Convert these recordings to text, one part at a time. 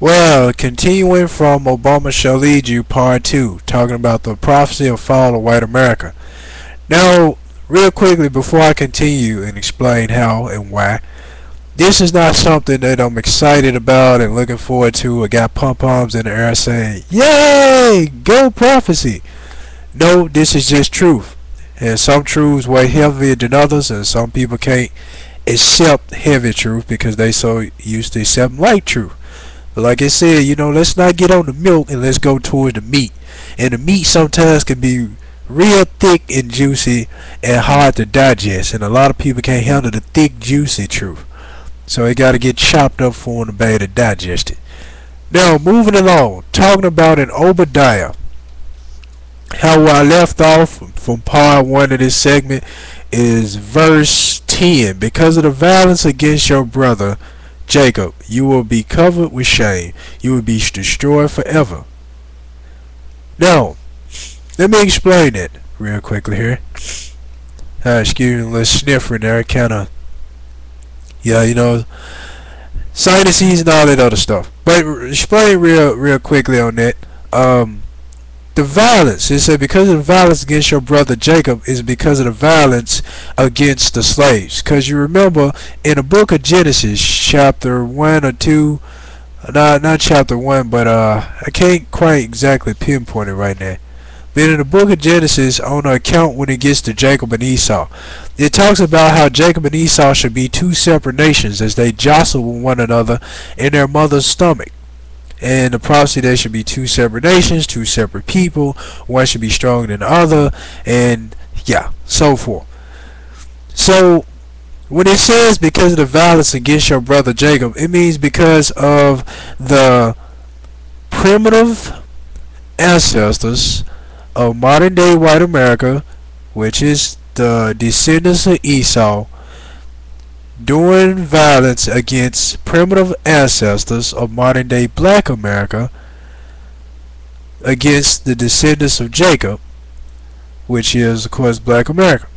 Well, continuing from Obama Shall Lead You Part 2, talking about the prophecy of fall of white America. Now, real quickly before I continue and explain how and why, this is not something that I'm excited about and looking forward to. I got pom-poms in the air saying, yay, go prophecy. No, this is just truth. And some truths weigh heavier than others, and some people can't accept heavy truth because they so used to accepting light truth. But like I said, let's not get on the milk and let's go towards the meat. And the meat sometimes can be real thick and juicy and hard to digest. And a lot of people can't handle the thick, juicy truth. So it got to get chopped up for them to be able to digest it. Now, moving along, talking about in Obadiah. How I left off from part 1 of this segment is verse 10. Because of the violence against your brother Jacob, you will be covered with shame. You will be destroyed forever. Now, let me explain it real quickly here. Excuse me, a little sniffer in there. Sinuses and all that other stuff. But explain real quickly on that. The violence, it said, because of the violence against your brother Jacob is because of the violence against the slaves. Because you remember in the book of Genesis, chapter 1 or 2, not chapter 1, but I can't quite exactly pinpoint it right now. But in the book of Genesis, on the account when it gets to Jacob and Esau, it talks about how Jacob and Esau should be two separate nations as they jostle one another in their mother's stomach. And the prophecy, there should be two separate nations, two separate people. One should be stronger than the other, and so forth. So when it says because of the violence against your brother Jacob, it means because of the primitive ancestors of modern day white America, which is the descendants of Esau, doing violence against primitive ancestors of modern day black America, against the descendants of Jacob, which is of course black America.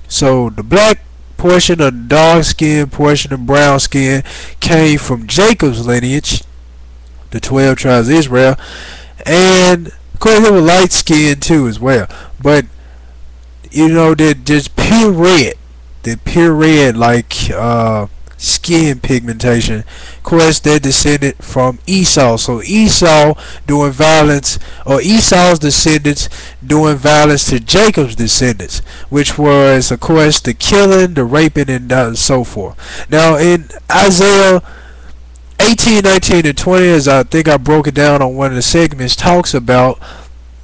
So the black portion of the dark skin portion of brown skin came from Jacob's lineage, the 12 tribes of Israel, and of course they were light skinned too as well. But they're just pure red. The pure red, like skin pigmentation. Of course, they're descended from Esau. So Esau doing violence, or Esau's descendants doing violence to Jacob's descendants, which was, of course, the killing, the raping, and so forth. Now, in Isaiah 18, 19, and 20, as I think I broke it down on one of the segments, talks about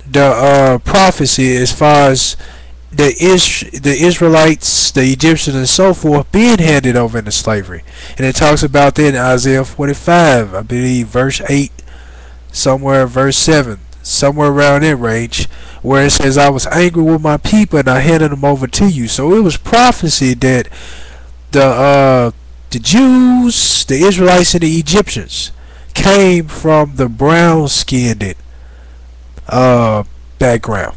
the prophecy as far as the Israelites, the Egyptians, and so forth being handed over into slavery. And it talks about that in Isaiah 45, I believe, verse 8, somewhere verse 7, somewhere around that range, where it says, I was angry with my people and I handed them over to you. So it was prophecy that the Jews, the Israelites, and the Egyptians came from the brown-skinned background.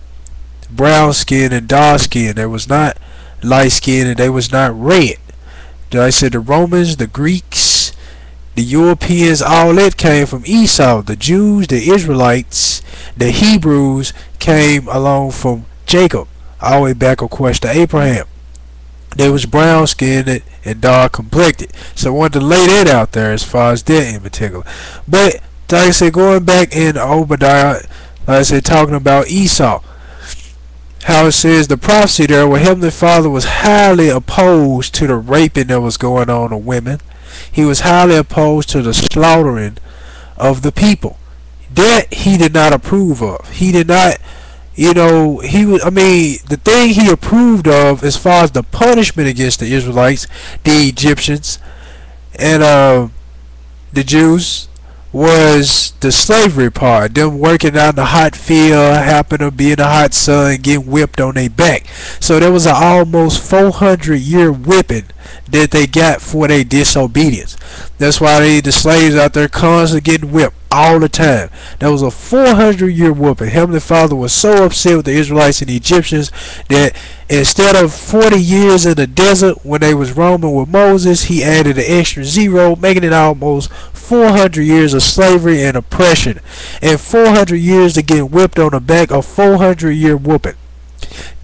Brown skin and dark skin. They was not light skin and they was not red. Like I said, the Romans, the Greeks, the Europeans, all that came from Esau. The Jews, the Israelites, the Hebrews came along from Jacob, all the way back, of course, to Abraham. They was brown skinned and dark complected. So I wanted to lay that out there as far as that in particular. But like I said, going back in Obadiah, like I said, talking about Esau, how it says the prophecy there where Heavenly Father was highly opposed to the raping that was going on of women. He was highly opposed to the slaughtering of the people. That he did not approve of. He did not, the thing he approved of as far as the punishment against the Israelites, the Egyptians, and the Jews, was the slavery part, them working out in the hot field, happen to be in the hot sun, getting whipped on their back. So there was an almost 400-year whipping that they got for their disobedience. That's why the slaves out there constantly getting whipped all the time. That was a 400-year whooping. Heavenly Father was so upset with the Israelites and the Egyptians that instead of 40 years in the desert when they was roaming with Moses, he added an extra 0, making it almost 400 years of slavery and oppression, and 400 years to get whipped on the back of 400-year whooping.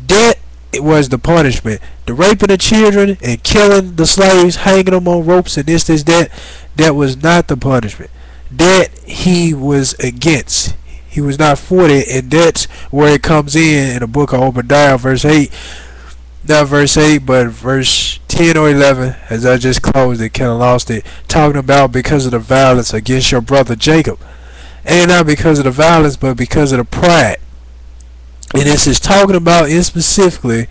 That was the punishment. The raping of children and killing the slaves, hanging them on ropes and this, that was not the punishment. That he was against. He was not for it, and that's where it comes in the book of Obadiah, verse 8. Not verse 8, but verse 10 or 11, as I just closed it, kind of lost it, talking about because of the violence against your brother Jacob. And not because of the violence, but because of the pride. And this is talking about, in specifically,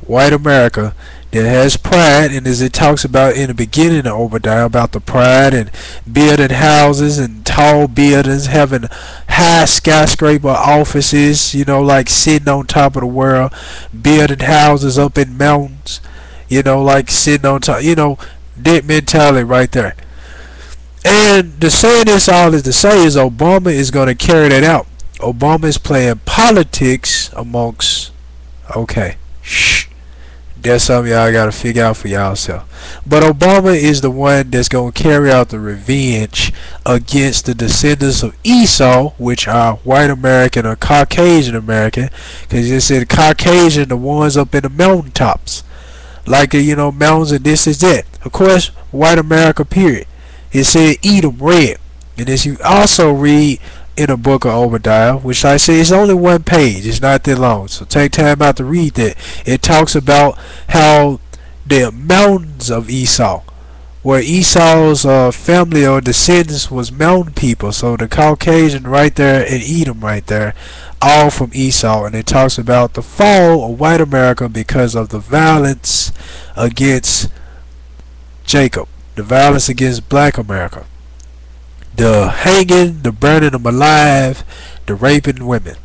white America that has pride, and as it talks about in the beginning of Obadiah about the pride and building houses and tall buildings, having high skyscraper offices, you know, like sitting on top of the world, building houses up in mountains, you know, like sitting on top, you know, that mentality right there. And the saying this all is to say is Obama is going to carry that out. Obama is playing politics amongst, okay, shh. That's something y'all gotta figure out for y'allself. But Obama is the one that's gonna carry out the revenge against the descendants of Esau, which are white American or Caucasian American, because you said Caucasian, the ones up in the mountaintops, like you know, mountains and this is that. Of course, white America. Period. It said Edom red, and as you also read in the book of Obadiah, which I say is only one page, it's not that long, so take time out to read that. It talks about how the mountains of Esau, where Esau's family or descendants was mountain people, so the Caucasian right there and Edom right there, all from Esau. And it talks about the fall of white America because of the violence against Jacob, the violence against black America, the hanging, the burning them alive, the raping women.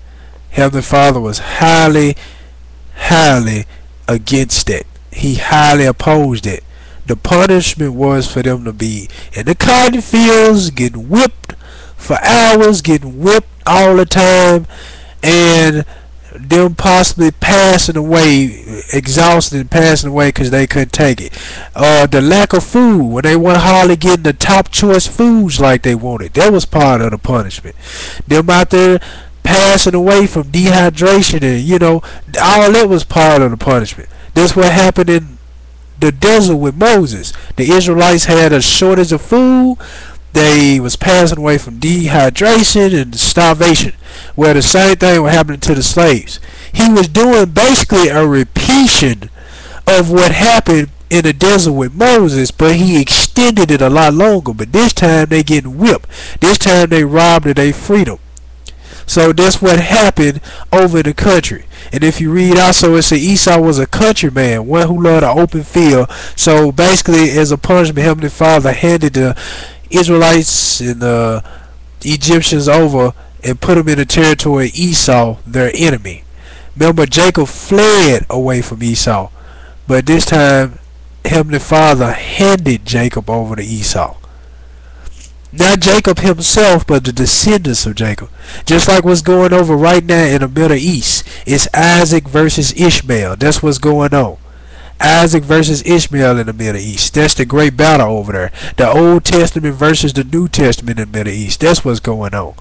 Heavenly Father was highly against it. He highly opposed it. The punishment was for them to be in the cotton fields, getting whipped for hours, getting whipped all the time, and them possibly passing away, exhausted and passing away because they couldn't take it. The lack of food, when they weren't hardly getting the top choice foods like they wanted, that was part of the punishment. Them out there passing away from dehydration, and you know, all that was part of the punishment. That's what happened in the desert with Moses. The Israelites had a shortage of food. They was passing away from dehydration and starvation, where the same thing was happening to the slaves. He was doing basically a repeating of what happened in the desert with Moses, but he extended it a lot longer. But this time they getting whipped. This time they robbed of their freedom. So that's what happened over the country. And if you read also, it says Esau was a countryman, one who loved an open field. So basically, as a punishment, Heavenly Father handed the Israelites and the Egyptians over and put them in the territory of Esau, their enemy. Remember, Jacob fled away from Esau, but this time Heavenly Father handed Jacob over to Esau. Not Jacob himself, but the descendants of Jacob. Just like what's going over right now in the Middle East. It's Isaac versus Ishmael. That's what's going on. Isaac versus Ishmael in the Middle East. That's the great battle over there. The Old Testament versus the New Testament in the Middle East. That's what's going on.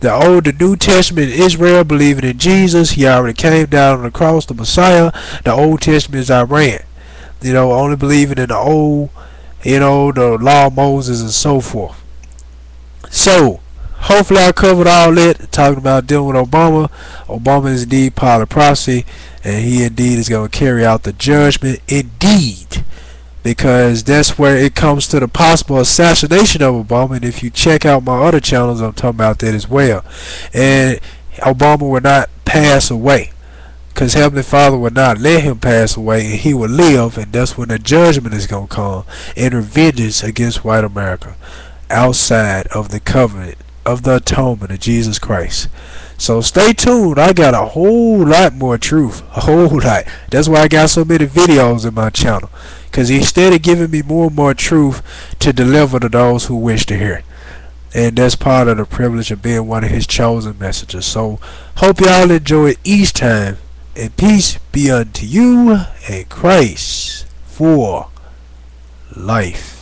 The New Testament, Israel believing in Jesus. He already came down on the cross, the Messiah. The Old Testament is Iran. You know, only believing in the old, you know, the law of Moses and so forth. So, hopefully I covered all that, talking about dealing with Obama. Obama is indeed part of prophecy, and he indeed is going to carry out the judgment indeed, because that's where it comes to the possible assassination of Obama. And if you check out my other channels, I'm talking about that as well. And Obama will not pass away, because Heavenly Father will not let him pass away, and he will live, and that's when the judgment is going to come and vengeance against white America outside of the covenant of the atonement of Jesus Christ. So stay tuned. I got a whole lot more truth, a whole lot. That's why I got so many videos in my channel, because instead of giving me more and more truth to deliver to those who wish to hear, and that's part of the privilege of being one of his chosen messengers. So hope y'all enjoy each time, and peace be unto you and Christ for life.